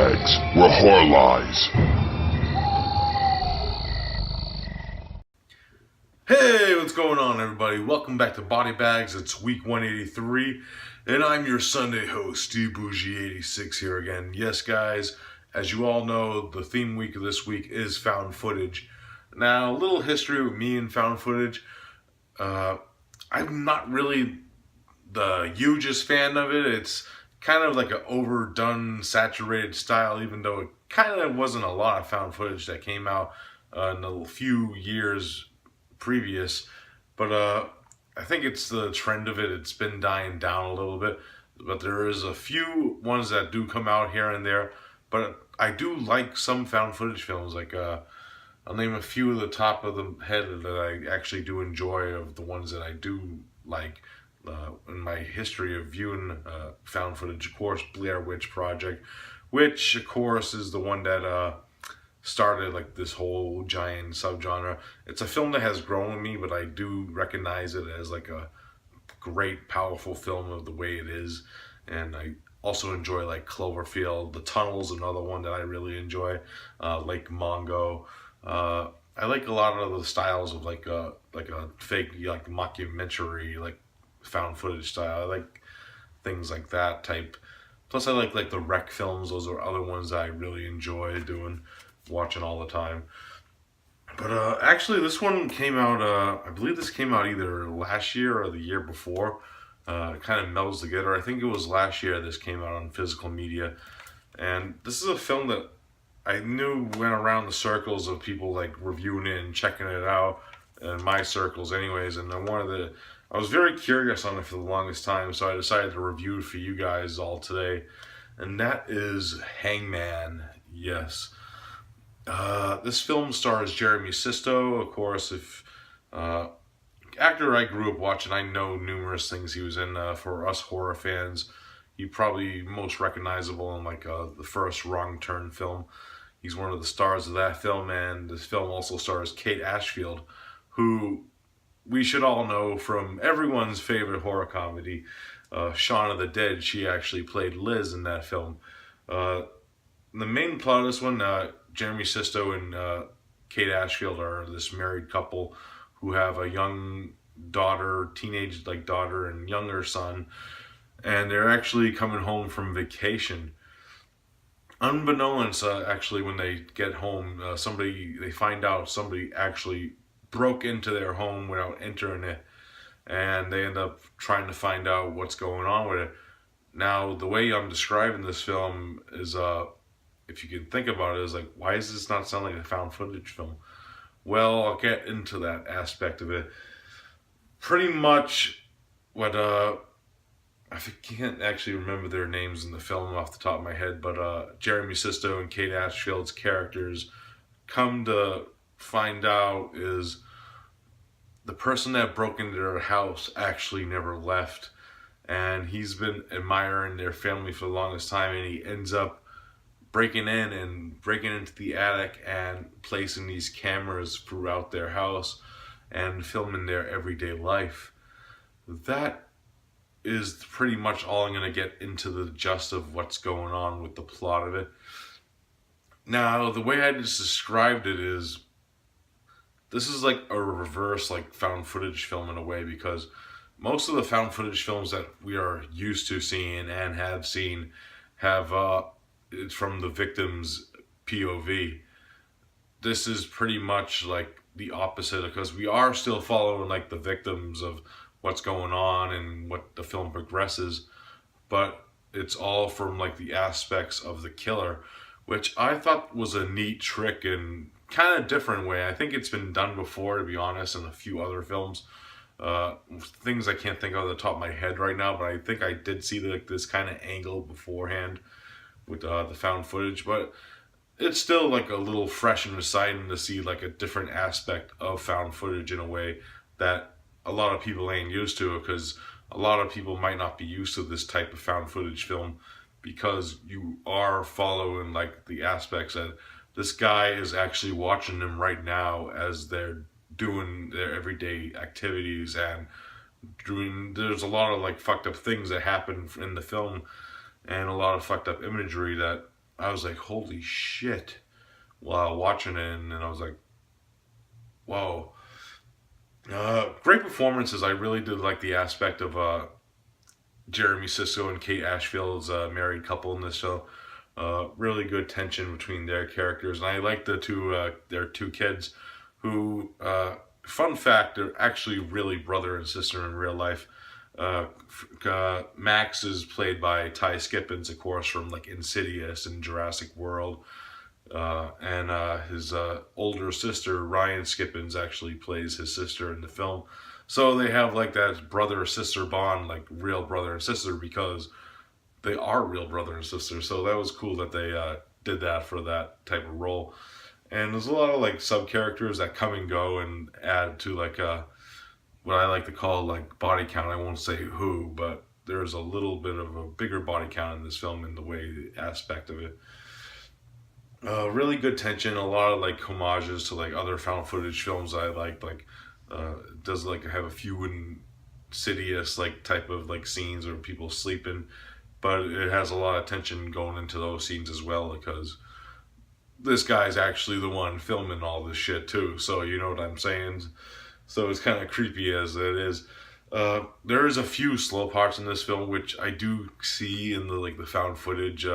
BodyBags, where horror lies. Hey, what's going on, everybody? Welcome back to BodyBags. It's week 183, and I'm your Sunday host, Steve Bourgie86 here again. Yes, guys, as you all know, the theme week of this week is found footage. Now, a little history with me and found footage. I'm not really the hugest fan of it. It's kind of like an overdone, saturated style, even though it kind of wasn't a lot of found footage that came out in a few years previous. But I think it's the trend of it. It's been dying down a little bit. But there is a few ones that do come out here and there. But I do like some found footage films. Like I'll name a few of the top of the head that I actually do enjoy of the ones that I do like. In my history of viewing found footage, of course, Blair Witch Project, which of course is the one that started like this whole giant subgenre. It's a film that has grown with me, but I do recognize it as like a great, powerful film of the way it is. And I also enjoy like Cloverfield. The Tunnel's another one that I really enjoy. Lake Mongo. I like a lot of the styles of like a fake like mockumentary like found footage style. I like things like that type. Plus I like the wreck films. Those are other ones that I really enjoy watching all the time. But actually this one came out, I believe this came out either last year or the year before. It kind of melds together. I think it was last year this came out on physical media. And this is a film that I knew went around the circles of people like reviewing it and checking it out, in my circles anyways, and I was very curious on it for the longest time, so I decided to review it for you guys all today, and that is Hangman. Yes. This film stars Jeremy Sisto, of course. If actor I grew up watching, I know numerous things he was in. For us horror fans, he probably most recognizable in like the first Wrong Turn film. He's one of the stars of that film, and this film also stars Kate Ashfield, who we should all know from everyone's favorite horror comedy, Shaun of the Dead. She actually played Liz in that film. The main plot of this one, Jeremy Sisto and Kate Ashfield are this married couple who have a young daughter, teenage like daughter, and younger son, and they're actually coming home from vacation. Unbeknownst, actually, when they get home, they find out somebody actually broke into their home without entering it, and they end up trying to find out what's going on with it. Now, the way I'm describing this film is, if you can think about it, is like, why does this not sound like a found footage film? Well, I'll get into that aspect of it. Pretty much what, I can't actually remember their names in the film off the top of my head, but Jeremy Sisto and Kate Ashfield's characters come to find out is the person that broke into their house actually never left, and he's been admiring their family for the longest time, and he ends up breaking into the attic and placing these cameras throughout their house and filming their everyday life. That is pretty much all I'm going to get into the gist of what's going on with the plot of it. Now, the way I just described it is, this is like a reverse like found footage film in a way, because most of the found footage films that we are used to seeing and have seen have it's from the victim's POV. This is pretty much like the opposite, because we are still following like the victims of what's going on and what the film progresses, but it's all from like the aspects of the killer, which I thought was a neat trick and kind of different way. I think it's been done before, to be honest, in a few other films. Things I can't think of off the top of my head right now, but I think I did see this kind of angle beforehand with the found footage. But it's still like a little fresh and exciting to see like a different aspect of found footage in a way that a lot of people ain't used to, because a lot of people might not be used to this type of found footage film, because you are following like the aspects that this guy is actually watching them right now as they're doing their everyday activities, and there's a lot of like fucked up things that happen in the film, and a lot of fucked up imagery that I was like, holy shit, while watching it, and I was like, whoa. Great performances. I really did like the aspect of Jeremy Sisko and Kate Ashfield's married couple in this show. Really good tension between their characters, and I like their two kids, who, fun fact, they're actually really brother and sister in real life. Max is played by Ty Skippins, of course, from like Insidious and Jurassic World. And his older sister, Ryan Skippins, actually plays his sister in the film. So they have like that brother-sister bond, like real brother and sister, because they are real brother and sister. So that was cool that they did that for that type of role. And there's a lot of like sub-characters that come and go and add to like what I like to call like body count. I won't say who, but there's a little bit of a bigger body count in this film in the way aspect of it. Really good tension, a lot of like homages to like other found footage films I liked. Like it does like have a few insidious like type of like scenes where people sleeping, but it has a lot of tension going into those scenes as well, because this guy's actually the one filming all this shit too. So you know what I'm saying? So it's kind of creepy as it is. There is a few slow parts in this film, which I do see in the found footage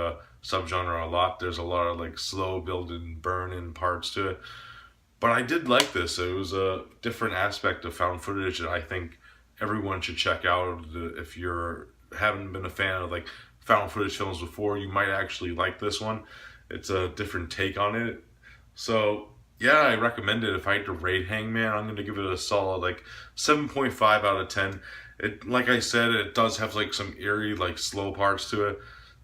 subgenre a lot. There's a lot of like slow building, burn-in parts to it. But I did like this. It was a different aspect of found footage that I think everyone should check out. If you haven't been a fan of like found footage films before, you might actually like this one. It's a different take on it. So yeah, I recommend it. If I had to rate Hangman, I'm going to give it a solid like 7.5 out of 10. It, like I said, it does have like some eerie, like slow parts to it,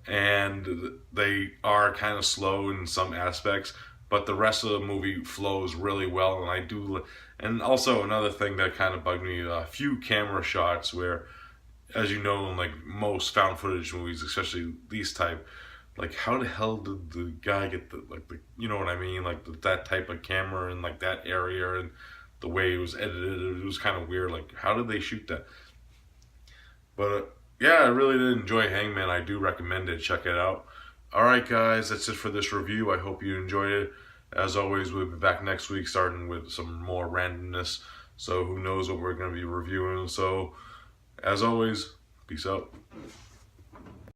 and they are kind of slow in some aspects, but the rest of the movie flows really well. And I do, and also another thing that kind of bugged me, a few camera shots where, as you know, in like most found footage movies, especially these type, like how the hell did the guy get the you know what I mean, like that type of camera and like that area and the way it was edited, it was kind of weird. Like how did they shoot that? But yeah, I really did enjoy Hangman. I do recommend it. Check it out. Alright guys, that's it for this review. I hope you enjoyed it. As always, we'll be back next week starting with some more randomness. So who knows what we're going to be reviewing. So as always, peace out.